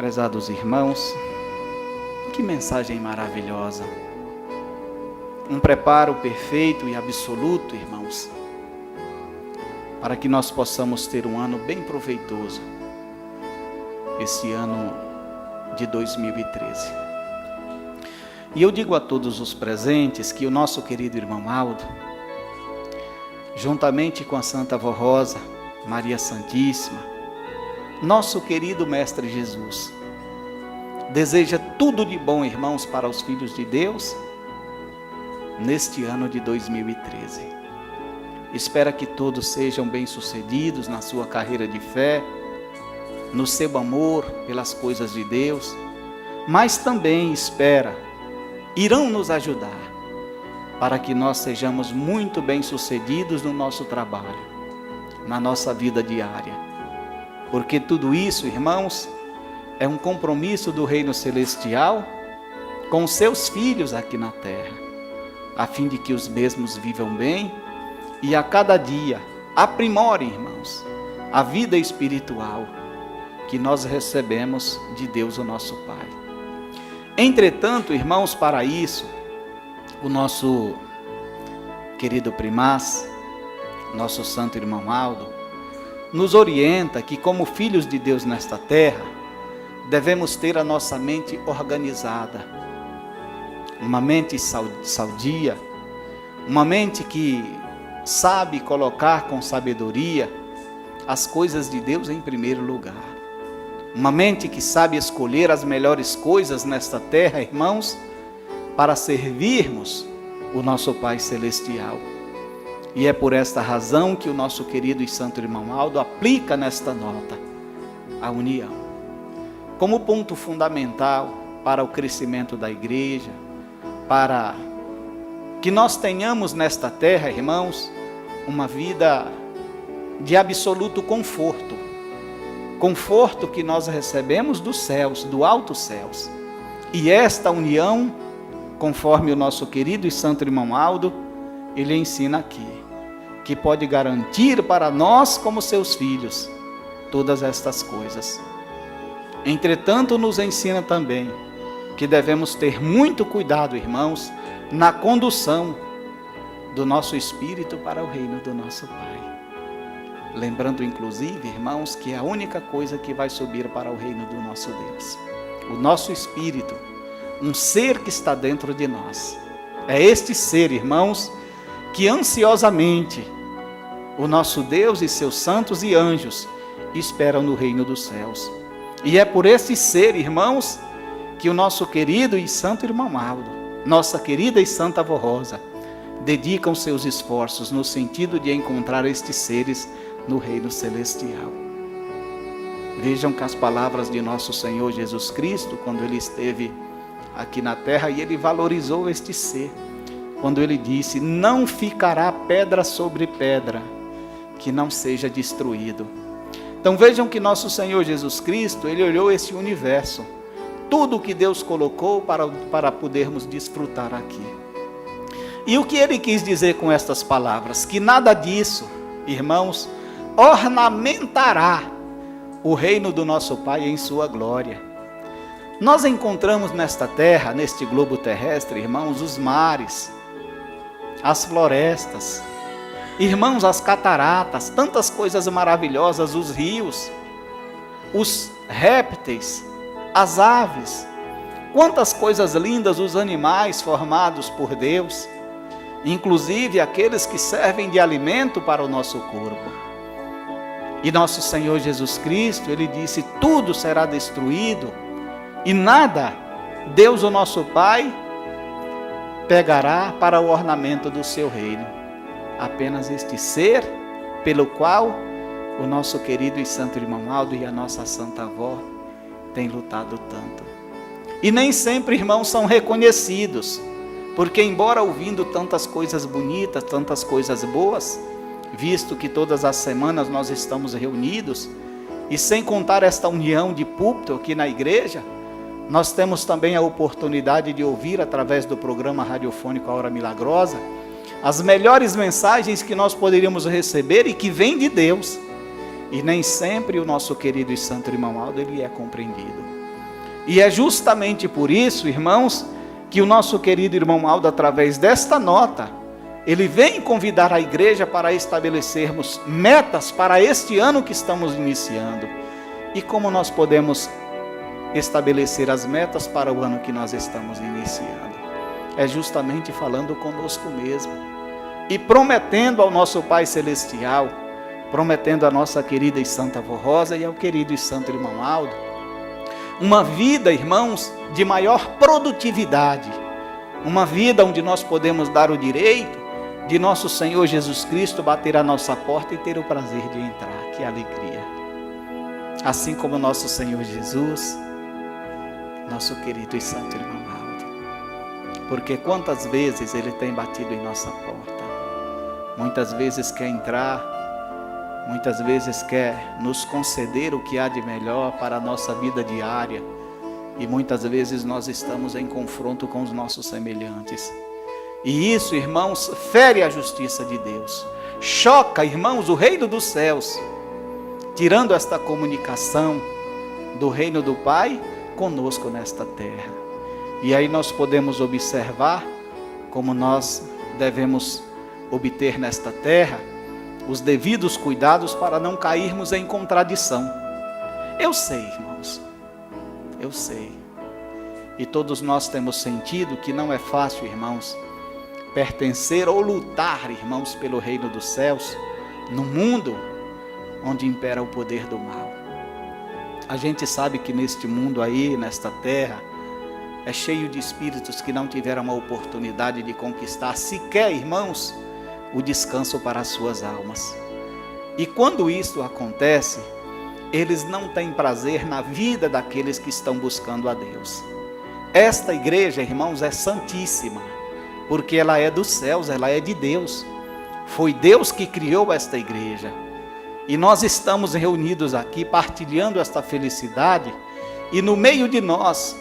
Prezados irmãos, que mensagem maravilhosa. Um preparo perfeito e absoluto, irmãos, para que nós possamos ter um ano bem proveitoso, esse ano de 2013. E eu digo a todos os presentes que o nosso querido irmão Aldo, juntamente com a Santa Avó Rosa, Maria Santíssima, nosso querido Mestre Jesus, deseja tudo de bom, irmãos, para os filhos de Deus, neste ano de 2013. Espera que todos sejam bem-sucedidos na sua carreira de fé, no seu amor pelas coisas de Deus, mas também espera, irão nos ajudar, para que nós sejamos muito bem-sucedidos no nosso trabalho, na nossa vida diária. Porque tudo isso, irmãos, é um compromisso do reino celestial com seus filhos aqui na terra, a fim de que os mesmos vivam bem e a cada dia aprimorem, irmãos, a vida espiritual que nós recebemos de Deus, o nosso Pai. Entretanto, irmãos, para isso, o nosso querido primaz, nosso santo irmão Aldo, nos orienta que, como filhos de Deus nesta terra, devemos ter a nossa mente organizada, uma mente saudia, uma mente que sabe colocar com sabedoria as coisas de Deus em primeiro lugar, uma mente que sabe escolher as melhores coisas nesta terra, irmãos, para servirmos o nosso Pai Celestial. E é por esta razão que o nosso querido e santo irmão Aldo aplica nesta nota a união como ponto fundamental para o crescimento da igreja, para que nós tenhamos nesta terra, irmãos, uma vida de absoluto conforto, conforto que nós recebemos dos céus, do alto céus. E esta união, conforme o nosso querido e santo irmão Aldo, ele ensina aqui, que pode garantir para nós, como seus filhos, todas estas coisas. Entretanto, nos ensina também que devemos ter muito cuidado, irmãos, na condução do nosso espírito para o reino do nosso Pai. Lembrando, inclusive, irmãos, que é a única coisa que vai subir para o reino do nosso Deus. O nosso espírito, um ser que está dentro de nós. É este ser, irmãos, que ansiosamente o nosso Deus e seus santos e anjos esperam no reino dos céus. E é por esse ser, irmãos, que o nosso querido e santo irmão Aldo, nossa querida e santa Avó Rosa, dedicam seus esforços no sentido de encontrar estes seres no reino celestial. Vejam que as palavras de nosso Senhor Jesus Cristo, quando ele esteve aqui na terra, e ele valorizou este ser, quando ele disse: não ficará pedra sobre pedra que não seja destruído. Então vejam que nosso Senhor Jesus Cristo, ele olhou esse universo, tudo o que Deus colocou para podermos desfrutar aqui. E o que ele quis dizer com estas palavras? Que nada disso, irmãos, ornamentará o reino do nosso Pai em sua glória. Nós encontramos nesta terra, neste globo terrestre, irmãos, os mares, as florestas, irmãos, as cataratas, tantas coisas maravilhosas, os rios, os répteis, as aves, quantas coisas lindas, os animais formados por Deus, inclusive aqueles que servem de alimento para o nosso corpo. E nosso Senhor Jesus Cristo, ele disse: tudo será destruído e nada Deus, o nosso Pai, pegará para o ornamento do seu reino. Apenas este ser pelo qual o nosso querido e santo irmão Aldo e a nossa santa avó têm lutado tanto. E nem sempre, irmãos, são reconhecidos, porque embora ouvindo tantas coisas bonitas, tantas coisas boas, visto que todas as semanas nós estamos reunidos, e sem contar esta união de púlpito aqui na igreja, nós temos também a oportunidade de ouvir através do programa radiofônico A Hora Milagrosa, as melhores mensagens que nós poderíamos receber e que vêm de Deus. E nem sempre o nosso querido e santo irmão Aldo, ele é compreendido. E é justamente por isso, irmãos, que o nosso querido irmão Aldo, através desta nota, ele vem convidar a igreja para estabelecermos metas para este ano que estamos iniciando. E como nós podemos estabelecer as metas para o ano que nós estamos iniciando? É justamente falando conosco mesmo e prometendo ao nosso Pai Celestial, prometendo à nossa querida e santa avó Rosa e ao querido e santo irmão Aldo, uma vida, irmãos, de maior produtividade, uma vida onde nós podemos dar o direito de nosso Senhor Jesus Cristo bater a nossa porta e ter o prazer de entrar. Que alegria! Assim como nosso Senhor Jesus, nosso querido e santo irmão Aldo, porque quantas vezes Ele tem batido em nossa porta, muitas vezes quer entrar, muitas vezes quer nos conceder o que há de melhor para a nossa vida diária, e muitas vezes nós estamos em confronto com os nossos semelhantes, e isso, irmãos, fere a justiça de Deus, choca, irmãos, o reino dos céus, tirando esta comunicação do reino do Pai conosco nesta terra. E aí nós podemos observar como nós devemos obter nesta terra os devidos cuidados para não cairmos em contradição. Eu sei, irmãos, eu sei. E todos nós temos sentido que não é fácil, irmãos, pertencer ou lutar, irmãos, pelo reino dos céus, no mundo onde impera o poder do mal. A gente sabe que neste mundo aí, nesta terra, é cheio de espíritos que não tiveram a oportunidade de conquistar sequer, irmãos, o descanso para as suas almas. E quando isso acontece, eles não têm prazer na vida daqueles que estão buscando a Deus. Esta igreja, irmãos, é santíssima, porque ela é dos céus, ela é de Deus. Foi Deus que criou esta igreja. E nós estamos reunidos aqui partilhando esta felicidade, e no meio de nós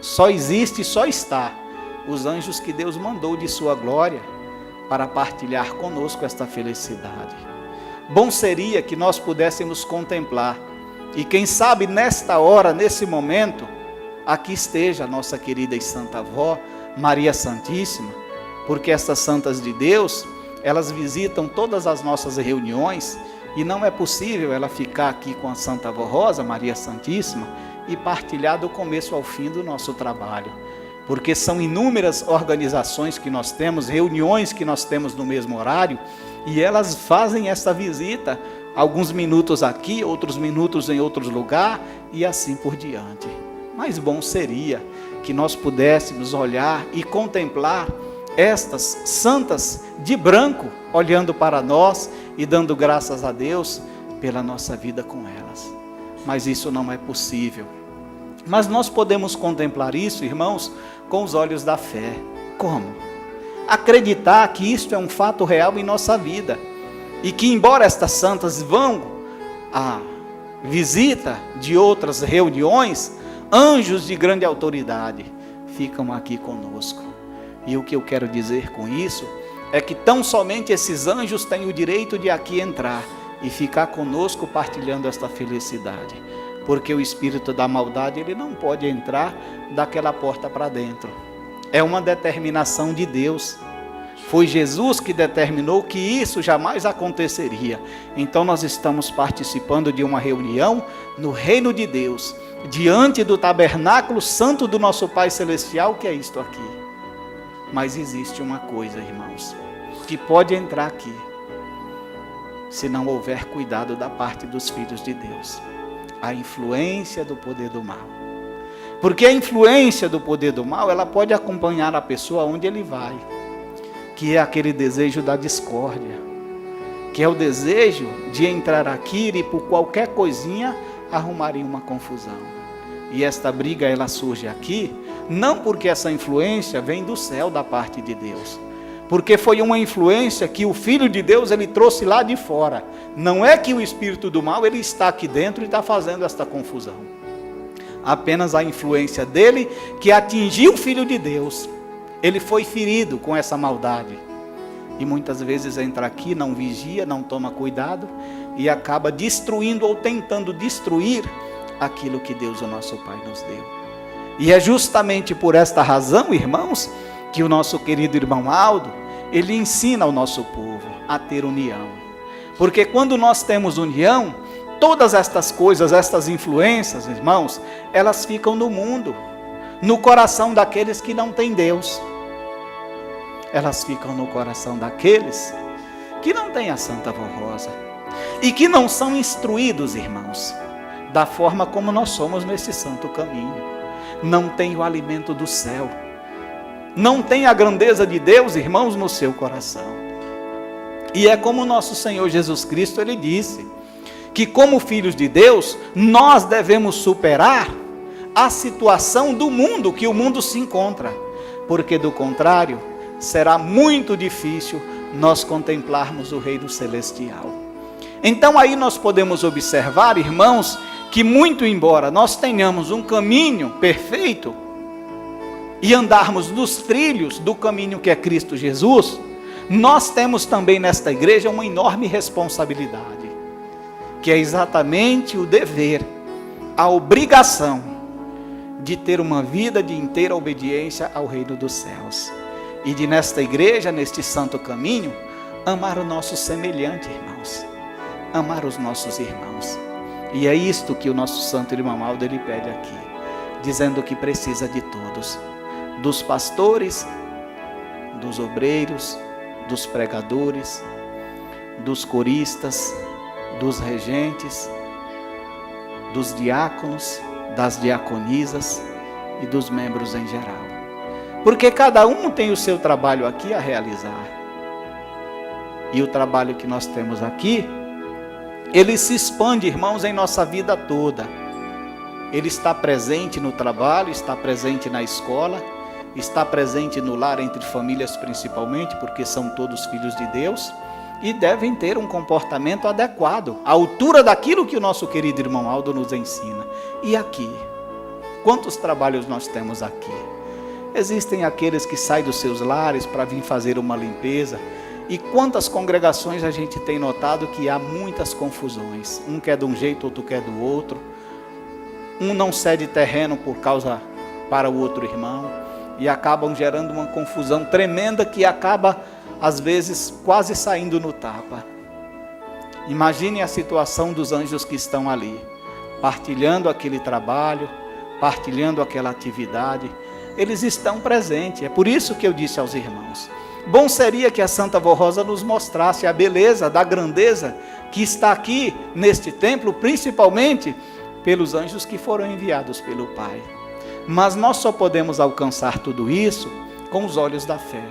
só existe e só está os anjos que Deus mandou de sua glória para partilhar conosco esta felicidade. Bom seria que nós pudéssemos contemplar, e quem sabe nesta hora, nesse momento, aqui esteja a nossa querida e santa avó, Maria Santíssima, porque estas santas de Deus, elas visitam todas as nossas reuniões, e não é possível ela ficar aqui com a Santa Avó Rosa, Maria Santíssima, e partilhar do começo ao fim do nosso trabalho. Porque são inúmeras organizações que nós temos, reuniões que nós temos no mesmo horário, e elas fazem essa visita, alguns minutos aqui, outros minutos em outro lugar, e assim por diante. Mas bom seria que nós pudéssemos olhar e contemplar estas santas de branco, olhando para nós e dando graças a Deus pela nossa vida com elas. Mas isso não é possível. Mas nós podemos contemplar isso, irmãos, com os olhos da fé. Como? Acreditar que isto é um fato real em nossa vida, e que embora estas santas vão à visita de outras reuniões, anjos de grande autoridade ficam aqui conosco. E o que eu quero dizer com isso é que tão somente esses anjos têm o direito de aqui entrar e ficar conosco partilhando esta felicidade, porque o espírito da maldade, ele não pode entrar daquela porta para dentro. É uma determinação de Deus. Foi Jesus que determinou que isso jamais aconteceria. Então nós estamos participando de uma reunião no reino de Deus, diante do tabernáculo santo do nosso Pai Celestial, que é isto aqui. Mas existe uma coisa, irmãos, que pode entrar aqui, se não houver cuidado da parte dos filhos de Deus: a influência do poder do mal. Porque a influência do poder do mal, ela pode acompanhar a pessoa onde ele vai, que é aquele desejo da discórdia, que é o desejo de entrar aqui e por qualquer coisinha arrumarem uma confusão. E esta briga, ela surge aqui, não porque essa influência vem do céu, da parte de Deus, porque foi uma influência que o Filho de Deus, ele trouxe lá de fora. Não é que o espírito do mal, ele está aqui dentro e está fazendo esta confusão. Apenas a influência dele, que atingiu o Filho de Deus. Ele foi ferido com essa maldade. E muitas vezes entra aqui, não vigia, não toma cuidado, e acaba destruindo ou tentando destruir aquilo que Deus, o nosso Pai, nos deu. E é justamente por esta razão, irmãos, que o nosso querido irmão Aldo, ele ensina ao nosso povo a ter união. Porque quando nós temos união, todas estas coisas, estas influências, irmãos, elas ficam no mundo, no coração daqueles que não têm Deus. Elas ficam no coração daqueles que não têm a Santa Vó Rosa e que não são instruídos, irmãos, da forma como nós somos nesse santo caminho. Não tem o alimento do céu, não tem a grandeza de Deus, irmãos, no seu coração. E é como o nosso Senhor Jesus Cristo, ele disse, que como filhos de Deus, nós devemos superar a situação do mundo, que o mundo se encontra, porque do contrário, será muito difícil nós contemplarmos o Reino Celestial. Então aí nós podemos observar, irmãos, que muito embora nós tenhamos um caminho perfeito, e andarmos nos trilhos do caminho que é Cristo Jesus, nós temos também nesta igreja uma enorme responsabilidade, que é exatamente o dever, a obrigação de ter uma vida de inteira obediência ao reino dos céus. E de nesta igreja, neste santo caminho, amar o nosso semelhante, irmãos. Amar os nossos irmãos. E é isto que o nosso santo irmão Aldo ele pede aqui, dizendo que precisa de todos, dos pastores, dos obreiros, dos pregadores, dos coristas, dos regentes, dos diáconos, das diaconisas e dos membros em geral. Porque cada um tem o seu trabalho aqui a realizar. E o trabalho que nós temos aqui, ele se expande, irmãos, em nossa vida toda. Ele está presente no trabalho, está presente na escola, está presente no lar entre famílias principalmente, porque são todos filhos de Deus, e devem ter um comportamento adequado, à altura daquilo que o nosso querido irmão Aldo nos ensina. E aqui? Quantos trabalhos nós temos aqui? Existem aqueles que saem dos seus lares para vir fazer uma limpeza, e quantas congregações a gente tem notado que há muitas confusões, um quer de um jeito, outro quer do outro, um não cede terreno por causa para o outro irmão, e acabam gerando uma confusão tremenda que acaba, às vezes, quase saindo no tapa. Imaginem a situação dos anjos que estão ali, partilhando aquele trabalho, partilhando aquela atividade. Eles estão presentes, é por isso que eu disse aos irmãos, bom seria que a Santa Vó Rosa nos mostrasse a beleza da grandeza que está aqui neste templo, principalmente pelos anjos que foram enviados pelo Pai. Mas nós só podemos alcançar tudo isso com os olhos da fé.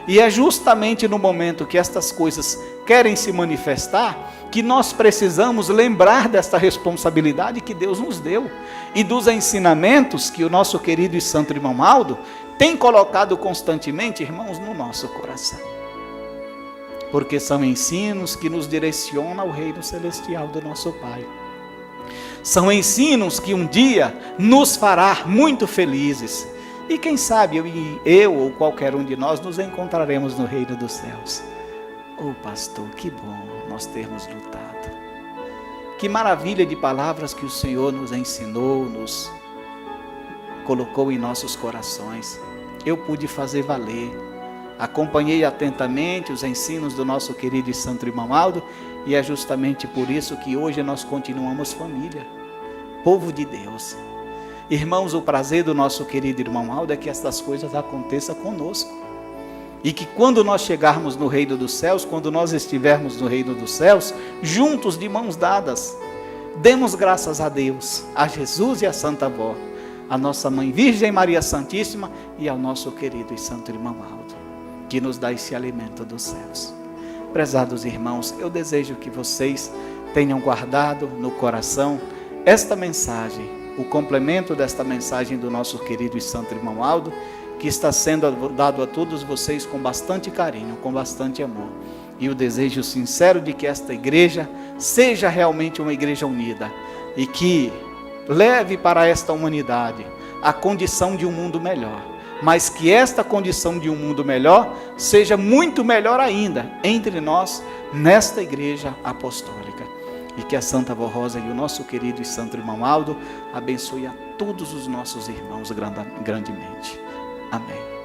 E é justamente no momento que estas coisas querem se manifestar, que nós precisamos lembrar desta responsabilidade que Deus nos deu, e dos ensinamentos que o nosso querido e santo irmão Aldo tem colocado constantemente, irmãos, no nosso coração. Porque são ensinos que nos direcionam ao reino celestial do nosso Pai. São ensinos que um dia nos fará muito felizes. E quem sabe eu ou qualquer um de nós nos encontraremos no reino dos céus. Oh pastor, que bom nós termos lutado. Que maravilha de palavras que o Senhor nos ensinou, nos colocou em nossos corações. Eu pude fazer valer. Acompanhei atentamente os ensinos do nosso querido e santo irmão Aldo, e é justamente por isso que hoje nós continuamos família, povo de Deus. Irmãos, o prazer do nosso querido irmão Aldo é que estas coisas aconteçam conosco. E que quando nós chegarmos no reino dos céus, quando nós estivermos no reino dos céus, juntos de mãos dadas, demos graças a Deus, a Jesus e a Santa Vó, a nossa Mãe Virgem Maria Santíssima e ao nosso querido e santo irmão Aldo, que nos dá esse alimento dos céus. Prezados irmãos, eu desejo que vocês tenham guardado no coração esta mensagem, o complemento desta mensagem do nosso querido e santo irmão Aldo, que está sendo dado a todos vocês com bastante carinho, com bastante amor. E o desejo sincero de que esta igreja seja realmente uma igreja unida e que leve para esta humanidade a condição de um mundo melhor. Mas que esta condição de um mundo melhor seja muito melhor ainda entre nós, nesta igreja apostólica. E que a Santa Vó Rosa e o nosso querido e santo irmão Aldo abençoe a todos os nossos irmãos grandemente. Amém.